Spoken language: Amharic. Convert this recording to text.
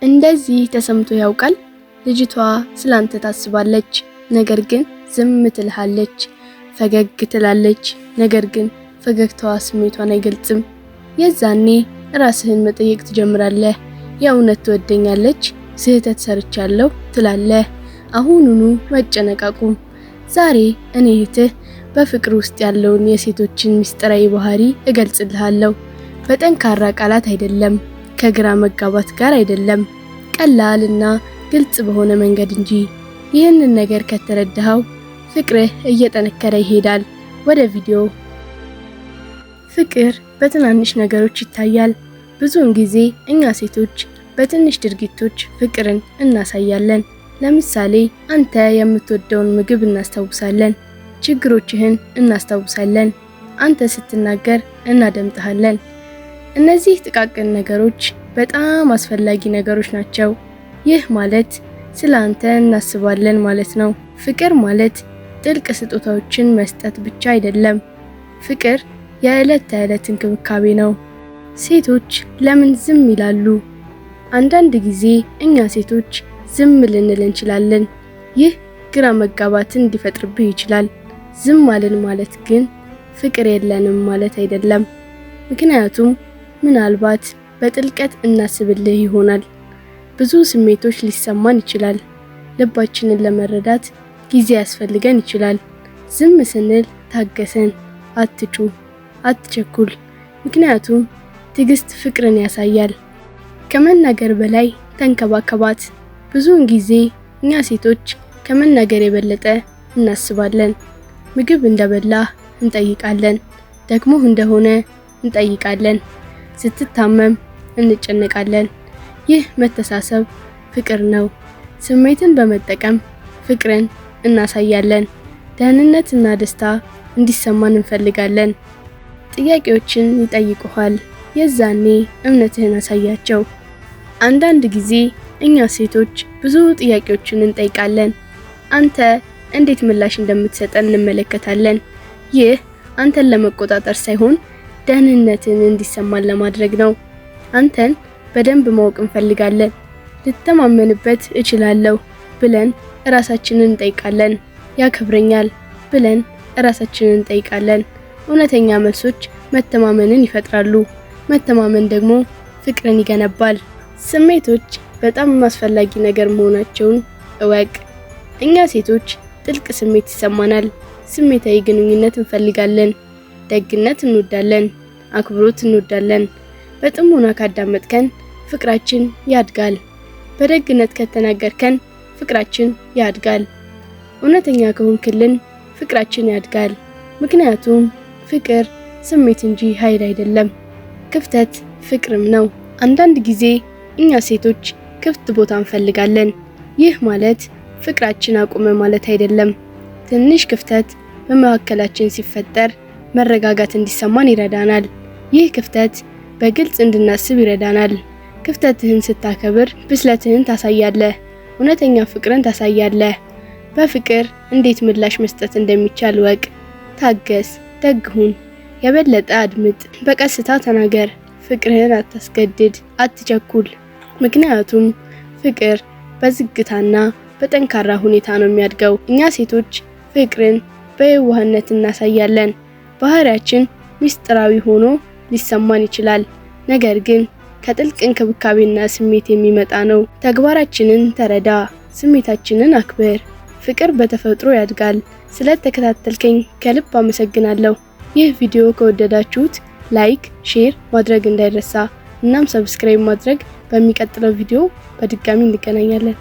እንደዚህ ተሰምቶ ያውቃል? ልጅቷ ስላንተ ታስባለች፣ ነገር ግን ዝም ትልሃለች። ፈገግ ትላለች፣ ነገር ግን ፈገግታዋ ስሜቷን አይገልጽም። የዛኔ ራስህን መጠየቅ ትጀምራለህ። የእውነት ትወደኛለች? ስህተት ሰርቻለሁ ትላለህ። አሁኑኑ መጨነቃቁም። ዛሬ እኔ እህትህ በፍቅር ውስጥ ያለውን የሴቶችን ምስጢራዊ ባህሪ እገልጽልሃለሁ። በጠንካራ ቃላት አይደለም፣ ከግራ መጋባት ጋር አይደለም፣ ቀላልና ግልጽ በሆነ መንገድ እንጂ። ይህንን ነገር ከተረዳኸው ፍቅርህ እየጠነከረ ይሄዳል። ወደ ቪዲዮ። ፍቅር በትናንሽ ነገሮች ይታያል። ብዙውን ጊዜ እኛ ሴቶች በትንሽ ድርጊቶች ፍቅርን እናሳያለን። ለምሳሌ አንተ የምትወደውን ምግብ እናስታውሳለን፣ ችግሮችህን እናስታውሳለን፣ አንተ ስትናገር እናደምጥሃለን። እነዚህ ጥቃቅን ነገሮች በጣም አስፈላጊ ነገሮች ናቸው። ይህ ማለት ስለ አንተ እናስባለን ማለት ነው። ፍቅር ማለት ጥልቅ ስጦታዎችን መስጠት ብቻ አይደለም። ፍቅር የዕለት ተዕለት እንክብካቤ ነው። ሴቶች ለምን ዝም ይላሉ? አንዳንድ ጊዜ እኛ ሴቶች ዝም ልንል እንችላለን። ይህ ግራ መጋባትን ሊፈጥርብህ ይችላል። ዝም አልን ማለት ግን ፍቅር የለንም ማለት አይደለም። ምክንያቱም ምናልባት በጥልቀት እናስብልህ ይሆናል። ብዙ ስሜቶች ሊሰማን ይችላል። ልባችንን ለመረዳት ጊዜ ያስፈልገን ይችላል። ዝም ስንል ታገሰን፣ አትጩ፣ አትቸኩል። ምክንያቱም ትዕግስት ፍቅርን ያሳያል። ከመናገር በላይ ተንከባከባት። ብዙውን ጊዜ እኛ ሴቶች ከመናገር የበለጠ እናስባለን። ምግብ እንደበላህ እንጠይቃለን፣ ደግሞ እንደሆነ እንጠይቃለን፣ ስትታመም እንጨነቃለን። ይህ መተሳሰብ ፍቅር ነው። ስሜትን በመጠቀም ፍቅርን እናሳያለን። ደህንነትና ደስታ እንዲሰማን እንፈልጋለን። ጥያቄዎችን ይጠይቁሃል። የዛኔ እምነትህን አሳያቸው። አንዳንድ ጊዜ እኛ ሴቶች ብዙ ጥያቄዎችን እንጠይቃለን። አንተ እንዴት ምላሽ እንደምትሰጠን እንመለከታለን። ይህ አንተን ለመቆጣጠር ሳይሆን ደህንነትን እንዲሰማን ለማድረግ ነው። አንተን በደንብ ማወቅ እንፈልጋለን። ልተማመንበት እችላለሁ ብለን ራሳችንን እንጠይቃለን። ያከብረኛል ብለን ራሳችንን እንጠይቃለን። እውነተኛ መልሶች መተማመንን ይፈጥራሉ። መተማመን ደግሞ ፍቅርን ይገነባል። ስሜቶች በጣም አስፈላጊ ነገር መሆናቸውን እወቅ። እኛ ሴቶች ጥልቅ ስሜት ይሰማናል። ስሜታዊ ግንኙነት እንፈልጋለን። ደግነት እንወዳለን። አክብሮት እንወዳለን። በጥሞና ካዳመጥከን ፍቅራችን ያድጋል። በደግነት ከተናገርከን ፍቅራችን ያድጋል። እውነተኛ ከሆንክልን ፍቅራችን ያድጋል። ምክንያቱም ፍቅር ስሜት እንጂ ኃይል አይደለም። ክፍተት ፍቅርም ነው። አንዳንድ ጊዜ እኛ ሴቶች ክፍት ቦታ እንፈልጋለን። ይህ ማለት ፍቅራችን አቆመ ማለት አይደለም። ትንሽ ክፍተት በመካከላችን ሲፈጠር መረጋጋት እንዲሰማን ይረዳናል። ይህ ክፍተት በግልጽ እንድናስብ ይረዳናል። ክፍተትህን ስታከብር ብስለትህን ታሳያለህ። እውነተኛ ፍቅርን ታሳያለህ። በፍቅር እንዴት ምላሽ መስጠት እንደሚቻል ወቅ። ታገስ፣ ደግሁን፣ የበለጠ አድምጥ፣ በቀስታ ተናገር። ፍቅርህን አታስገድድ፣ አትቸኩል። ምክንያቱም ፍቅር በዝግታና በጠንካራ ሁኔታ ነው የሚያድገው። እኛ ሴቶች ፍቅርን በየዋህነት እናሳያለን። ባህሪያችን ምስጢራዊ ሆኖ ሊሰማን ይችላል፣ ነገር ግን ከጥልቅ እንክብካቤና ስሜት የሚመጣ ነው። ተግባራችንን ተረዳ፣ ስሜታችንን አክብር። ፍቅር በተፈጥሮ ያድጋል። ስለተከታተልከኝ ከልብ አመሰግናለሁ። ይህ ቪዲዮ ከወደዳችሁት ላይክ፣ ሼር ማድረግ እንዳይረሳ። እናም ሰብስክራይብ ማድረግ። በሚቀጥለው ቪዲዮ በድጋሚ እንገናኛለን።